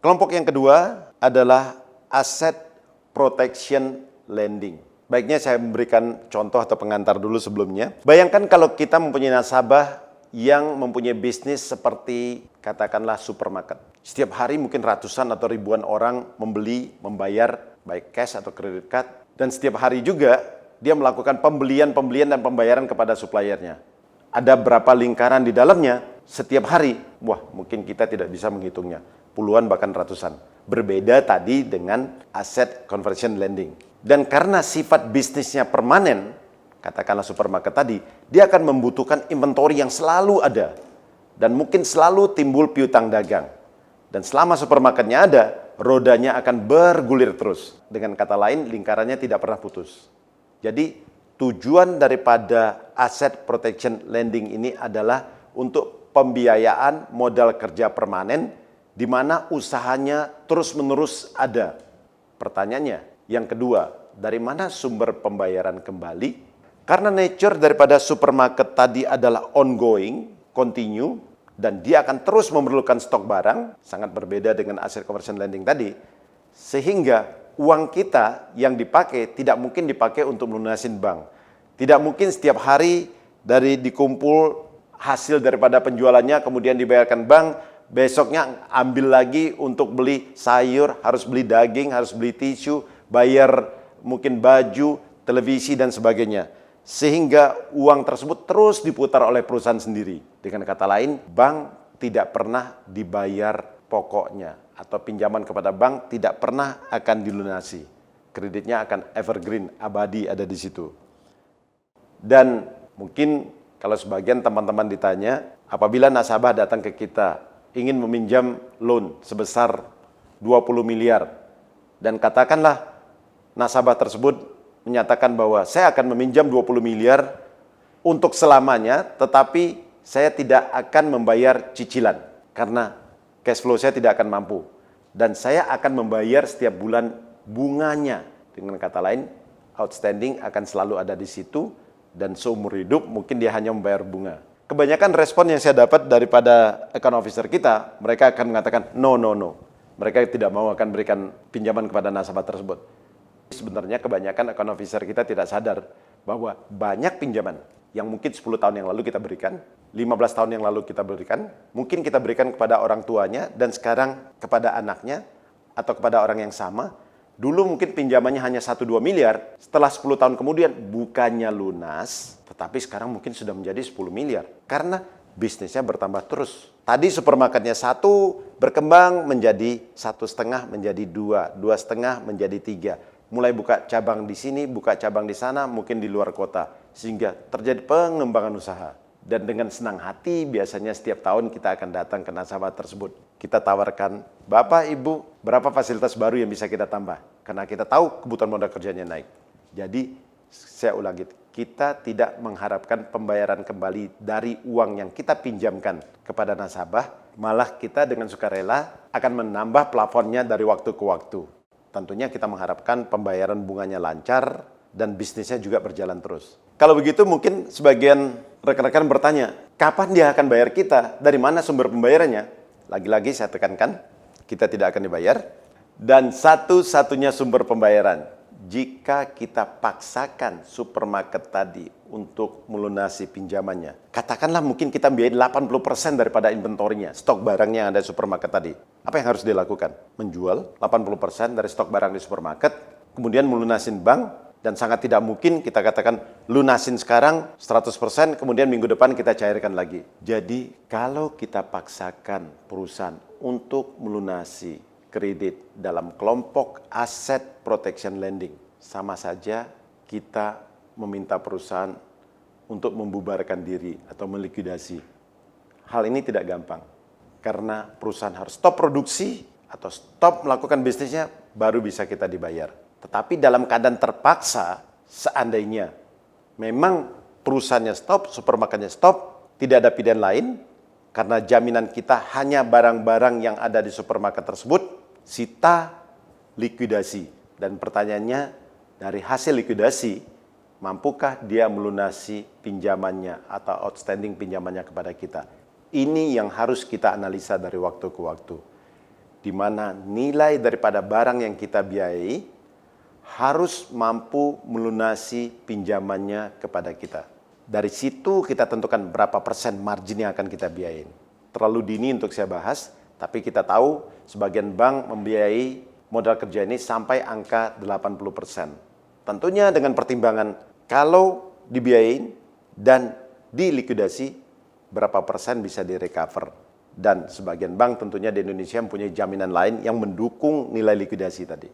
Kelompok yang kedua adalah Asset Protection Lending. Baiknya saya memberikan contoh atau pengantar dulu sebelumnya. Bayangkan kalau kita mempunyai nasabah yang mempunyai bisnis seperti katakanlah supermarket. Setiap hari mungkin ratusan atau ribuan orang membeli, membayar baik cash atau credit card. Dan setiap hari juga dia melakukan pembelian dan pembayaran kepada suppliernya. Ada berapa lingkaran di dalamnya setiap hari? Wah, mungkin kita tidak bisa menghitungnya. Puluhan bahkan ratusan. Berbeda tadi dengan asset conversion lending. Dan karena sifat bisnisnya permanen, katakanlah supermarket tadi, dia akan membutuhkan inventory yang selalu ada. Dan mungkin selalu timbul piutang dagang. Dan selama supermarketnya ada, rodanya akan bergulir terus. Dengan kata lain, lingkarannya tidak pernah putus. Jadi, tujuan daripada asset protection lending ini adalah untuk pembiayaan modal kerja permanen, di mana usahanya terus-menerus ada. Pertanyaannya, yang kedua, dari mana sumber pembayaran kembali? Karena nature daripada supermarket tadi adalah ongoing, continue, dan dia akan terus memerlukan stok barang, sangat berbeda dengan asset conversion lending tadi, sehingga uang kita yang dipakai tidak mungkin dipakai untuk melunasin bank. Tidak mungkin setiap hari dari dikumpul hasil daripada penjualannya kemudian dibayarkan bank, besoknya ambil lagi untuk beli sayur, harus beli daging, harus beli tisu, bayar mungkin baju, televisi dan sebagainya. Sehingga uang tersebut terus diputar oleh perusahaan sendiri. Dengan kata lain, bank tidak pernah dibayar pokoknya atau pinjaman kepada bank tidak pernah akan dilunasi. Kreditnya akan evergreen, abadi ada di situ. Dan mungkin kalau sebagian teman-teman ditanya, apabila nasabah datang ke kita ingin meminjam loan sebesar 20 miliar dan katakanlah nasabah tersebut menyatakan bahwa saya akan meminjam 20 miliar untuk selamanya, tetapi saya tidak akan membayar cicilan karena cash flow saya tidak akan mampu. Dan saya akan membayar setiap bulan bunganya. Dengan kata lain, outstanding akan selalu ada di situ dan seumur hidup mungkin dia hanya membayar bunga. Kebanyakan respon yang saya dapat daripada account officer kita, mereka akan mengatakan no. Mereka tidak mau akan berikan pinjaman kepada nasabah tersebut. Sebenarnya kebanyakan account officer kita tidak sadar bahwa banyak pinjaman yang mungkin 10 tahun yang lalu kita berikan, 15 tahun yang lalu kita berikan, mungkin kita berikan kepada orang tuanya dan sekarang kepada anaknya atau kepada orang yang sama. Dulu mungkin pinjamannya hanya 1-2 miliar, setelah 10 tahun kemudian bukannya lunas, tetapi sekarang mungkin sudah menjadi 10 miliar. Karena bisnisnya bertambah terus. Tadi supermarketnya 1 berkembang menjadi 1,5 menjadi 2, 2,5 menjadi 3. Mulai buka cabang di sini, buka cabang di sana, mungkin di luar kota. Sehingga terjadi pengembangan usaha. Dan dengan senang hati biasanya setiap tahun kita akan datang ke nasabah tersebut. Kita tawarkan, Bapak, Ibu, berapa fasilitas baru yang bisa kita tambah? Karena kita tahu kebutuhan modal kerjanya naik. Jadi, saya ulangi, kita tidak mengharapkan pembayaran kembali dari uang yang kita pinjamkan kepada nasabah. Malah kita dengan sukarela akan menambah plafonnya dari waktu ke waktu. Tentunya kita mengharapkan pembayaran bunganya lancar dan bisnisnya juga berjalan terus. Kalau begitu mungkin sebagian rekan-rekan bertanya, kapan dia akan bayar kita? Dari mana sumber pembayarannya? Lagi-lagi saya tekankan, kita tidak akan dibayar. Dan satu-satunya sumber pembayaran, jika kita paksakan supermarket tadi untuk melunasi pinjamannya. Katakanlah mungkin kita biayain 80% daripada inventorinya, stok barangnya yang ada di supermarket tadi. Apa yang harus dilakukan? Menjual 80% dari stok barang di supermarket, kemudian melunasin bank, dan sangat tidak mungkin kita katakan lunasin sekarang 100%, kemudian minggu depan kita cairkan lagi. Jadi kalau kita paksakan perusahaan untuk melunasi kredit dalam kelompok asset protection lending, sama saja kita meminta perusahaan untuk membubarkan diri atau melikuidasi. Hal ini tidak gampang, karena perusahaan harus stop produksi atau stop melakukan bisnisnya, baru bisa kita dibayar. Tetapi dalam keadaan terpaksa, seandainya memang perusahaannya stop, supermarketnya stop, tidak ada pilihan lain, karena jaminan kita hanya barang-barang yang ada di supermarket tersebut, sita likuidasi. Dan pertanyaannya, dari hasil likuidasi, mampukah dia melunasi pinjamannya atau outstanding pinjamannya kepada kita? Ini yang harus kita analisa dari waktu ke waktu. di mana nilai daripada barang yang kita biayai harus mampu melunasi pinjamannya kepada kita. Dari situ kita tentukan berapa persen margin yang akan kita biayain. Terlalu dini untuk saya bahas, tapi kita tahu sebagian bank membiayai modal kerja ini sampai angka 80%. Tentunya dengan pertimbangan kalau dibiayain dan dilikuidasi, berapa persen bisa direcover. Dan sebagian bank tentunya di Indonesia mempunyai jaminan lain yang mendukung nilai likuidasi tadi.